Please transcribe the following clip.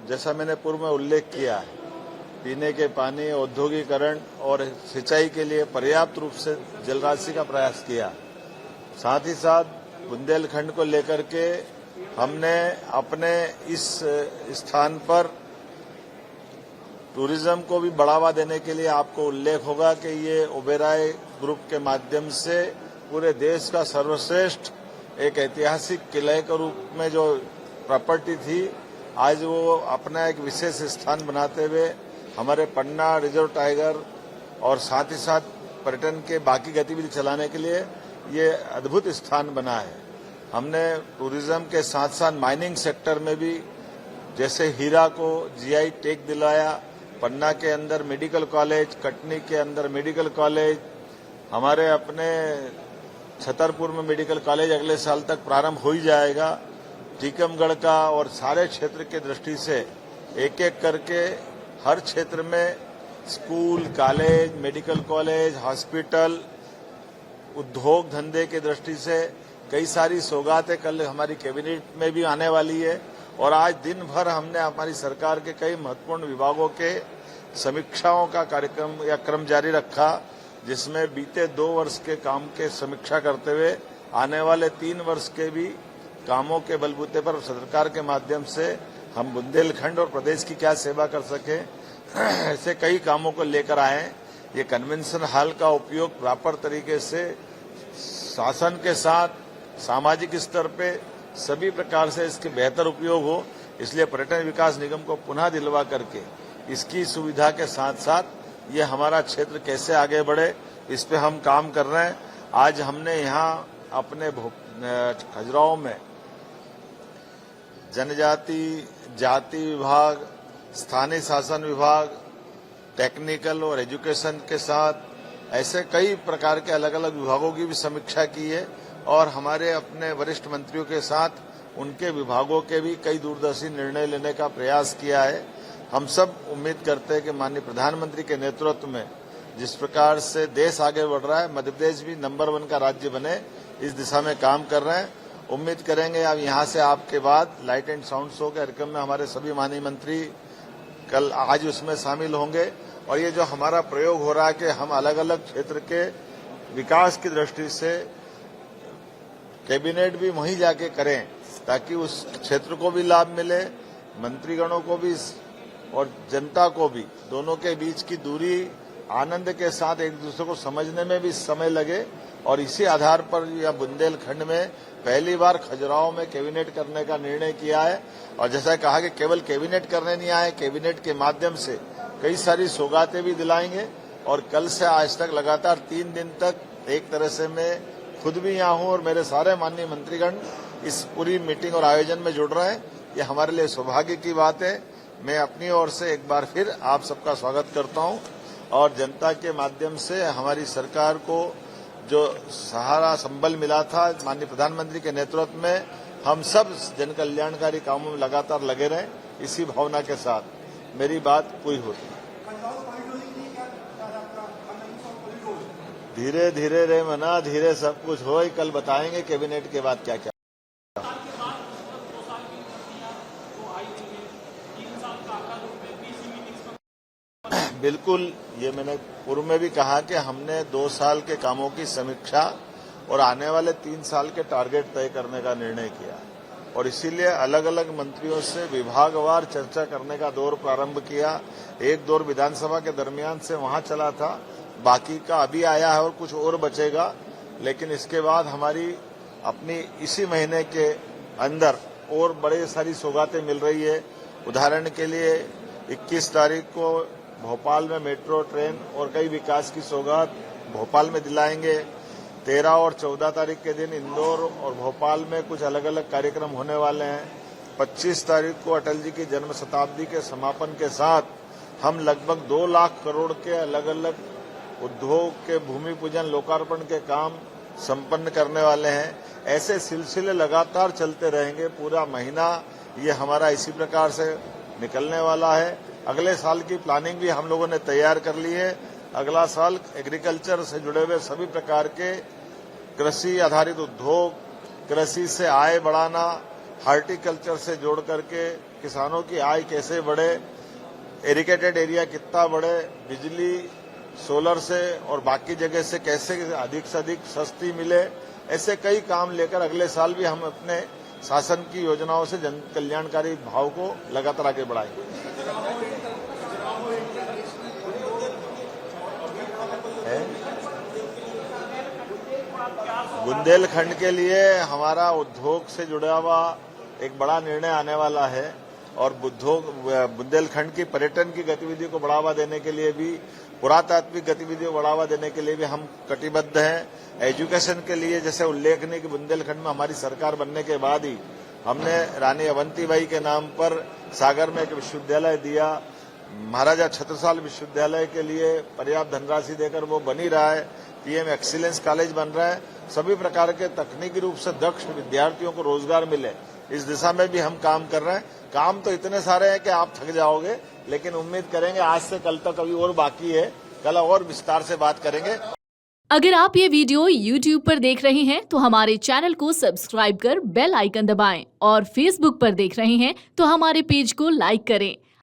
जैसा मैंने पूर्व में उल्लेख किया है, पीने के पानी, औद्योगिकरण और सिंचाई के लिए पर्याप्त रूप से जल राशि का प्रयास किया। साथ ही साथ बुंदेलखंड को लेकर के हमने अपने इस स्थान पर टूरिज्म को भी बढ़ावा देने के लिए आपको उल्लेख होगा कि ये ओबेरॉय ग्रुप के माध्यम से पूरे देश का सर्वश्रेष्ठ एक ऐतिहासिक किले के रूप में जो प्रॉपर्टी थी, आज वो अपना एक विशेष स्थान बनाते हुए हमारे पन्ना रिजर्व टाइगर और साथ ही साथ पर्यटन के बाकी गतिविधि चलाने के लिए ये अद्भुत स्थान बना है। हमने टूरिज्म के साथ साथ माइनिंग सेक्टर में भी जैसे हीरा को जीआई टैग दिलाया, पन्ना के अंदर मेडिकल कॉलेज, कटनी के अंदर मेडिकल कॉलेज, हमारे अपने छतरपुर में मेडिकल कॉलेज अगले साल तक प्रारंभ हो ही जाएगा। टीकमगढ़ का और सारे क्षेत्र की दृष्टि से एक एक करके हर क्षेत्र में school, college, medical college, hospital, उद्योग धंधे की दृष्टि से कई सारी सौगातें कल हमारी कैबिनेट में भी आने वाली है। और आज दिन भर हमने हमारी सरकार के कई महत्वपूर्ण विभागों के समीक्षाओं का कार्यक्रम या क्रम जारी रखा, जिसमें बीते 2 वर्ष के काम के समीक्षा करते हुए आने वाले 3 वर्ष के भी कामों के बलबूते पर सरकार के माध्यम से हम बुंदेलखंड और प्रदेश की क्या सेवा कर सके, ऐसे कई कामों को लेकर आए। ये कन्वेंशन हॉल का उपयोग प्रॉपर तरीके से शासन के साथ सामाजिक स्तर पे सभी प्रकार से इसके बेहतर उपयोग हो, इसलिए पर्यटन विकास निगम को पुनः दिलवा करके इसकी सुविधा के साथ साथ ये हमारा क्षेत्र कैसे आगे बढ़े, इस पे हम काम कर रहे हैं। आज हमने यहाँ अपने खजुराहो में जनजाति जाति विभाग, स्थानीय शासन विभाग, टेक्निकल और एजुकेशन के साथ ऐसे कई प्रकार के अलग अलग विभागों की भी समीक्षा की है और हमारे अपने वरिष्ठ मंत्रियों के साथ उनके विभागों के भी कई दूरदर्शी निर्णय लेने का प्रयास किया है। हम सब उम्मीद करते हैं कि माननीय प्रधानमंत्री के नेतृत्व में जिस प्रकार से देश आगे बढ़ रहा है, मध्य प्रदेश भी नंबर 1 का राज्य बने, इस दिशा में काम कर रहे हैं। उम्मीद करेंगे अब यहाँ से आपके बाद लाइट एंड साउंड शो के कार्यक्रम में हमारे सभी माननीय मंत्री आज उसमें शामिल होंगे। और ये जो हमारा प्रयोग हो रहा है कि हम अलग अलग क्षेत्र के विकास की दृष्टि से कैबिनेट भी वहीं जाके करें, ताकि उस क्षेत्र को भी लाभ मिले, मंत्रीगणों को भी और जनता को भी, दोनों के बीच की दूरी आनंद के साथ एक दूसरे को समझने में भी समय लगे। और इसी आधार पर यह बुंदेलखंड में पहली बार खजुराहो में कैबिनेट करने का निर्णय किया है। और जैसा कहा कि केवल कैबिनेट करने नहीं आए, कैबिनेट के माध्यम से कई सारी सौगातें भी दिलाएंगे। और कल से आज तक लगातार 3 दिन तक एक तरह से मैं खुद भी यहाँ हूँ और मेरे सारे माननीय मंत्रीगण इस पूरी मीटिंग और आयोजन में जुड़ रहे हैं। ये हमारे लिए सौभाग्य की बात है। मैं अपनी ओर से एक बार फिर आप सबका स्वागत करता हूँ और जनता के माध्यम से हमारी सरकार को जो सहारा संबल मिला था माननीय प्रधानमंत्री के नेतृत्व में, हम सब जन कल्याणकारी कामों में लगातार लगे रहें, इसी भावना के साथ मेरी बात पूरी होती है। धीरे धीरे रे मना, धीरे सब कुछ हो, कल बताएंगे कैबिनेट के बाद क्या क्या। बिल्कुल, ये मैंने पूर्व में भी कहा कि हमने 2 साल के कामों की समीक्षा और आने वाले 3 साल के टारगेट तय करने का निर्णय किया और इसीलिए अलग अलग मंत्रियों से विभागवार चर्चा करने का दौर प्रारंभ किया। एक दौर विधानसभा के दरमियान से वहां चला था, बाकी का अभी आया है और कुछ और बचेगा। लेकिन इसके बाद हमारी अपनी इसी महीने के अंदर और बड़ी सारी सौगातें मिल रही है। उदाहरण के लिए 21 तारीख को भोपाल में मेट्रो ट्रेन और कई विकास की सौगात भोपाल में दिलाएंगे। 13 और 14 तारीख के दिन इंदौर और भोपाल में कुछ अलग अलग कार्यक्रम होने वाले हैं। 25 तारीख को अटल जी की जन्म शताब्दी के समापन के साथ हम लगभग 2 लाख करोड़ के अलग अलग उद्योग के भूमि पूजन लोकार्पण के काम संपन्न करने वाले हैं। ऐसे सिलसिले लगातार चलते रहेंगे। पूरा महीना ये हमारा इसी प्रकार से निकलने वाला है। अगले साल की प्लानिंग भी हम लोगों ने तैयार कर ली है। अगला साल एग्रीकल्चर से जुड़े हुए सभी प्रकार के कृषि आधारित उद्योग, कृषि से आय बढ़ाना, हार्टिकल्चर से जोड़ करके किसानों की आय कैसे बढ़े, इरिगेटेड एरिया कितना बढ़े, बिजली सोलर से और बाकी जगह से कैसे अधिक से अधिक सस्ती मिले, ऐसे कई काम लेकर अगले साल भी हम अपने शासन की योजनाओं से जन कल्याणकारी भाव को लगातार आगे बढ़ाएंगे। बुंदेलखंड के लिए हमारा उद्योग से जुड़ा हुआ एक बड़ा निर्णय आने वाला है और बुंदेलखंड की पर्यटन की गतिविधियों को बढ़ावा देने के लिए भी, पुरातात्विक गतिविधियों को बढ़ावा देने के लिए भी हम कटिबद्ध हैं। एजुकेशन के लिए जैसे उल्लेखनीय कि बुंदेलखंड में हमारी सरकार बनने के बाद ही हमने रानी अवंतीबाई के नाम पर सागर में एक विश्वविद्यालय दिया, महाराजा छत्रसाल विश्वविद्यालय के लिए पर्याप्त धनराशि देकर वो बन ही रहा है, पीएम एक्सीलेंस कॉलेज बन रहा है। सभी प्रकार के तकनीकी रूप से दक्ष विद्यार्थियों को रोजगार मिले, इस दिशा में भी हम काम कर रहे हैं। काम तो इतने सारे हैं कि आप थक जाओगे, लेकिन उम्मीद करेंगे आज से कल तक अभी और बाकी है, कल और विस्तार से बात करेंगे। अगर आप ये वीडियो YouTube पर देख रहे हैं तो हमारे चैनल को सब्सक्राइब कर बेल आइकन दबाएं और Facebook पर देख रहे हैं तो हमारे पेज को लाइक करें।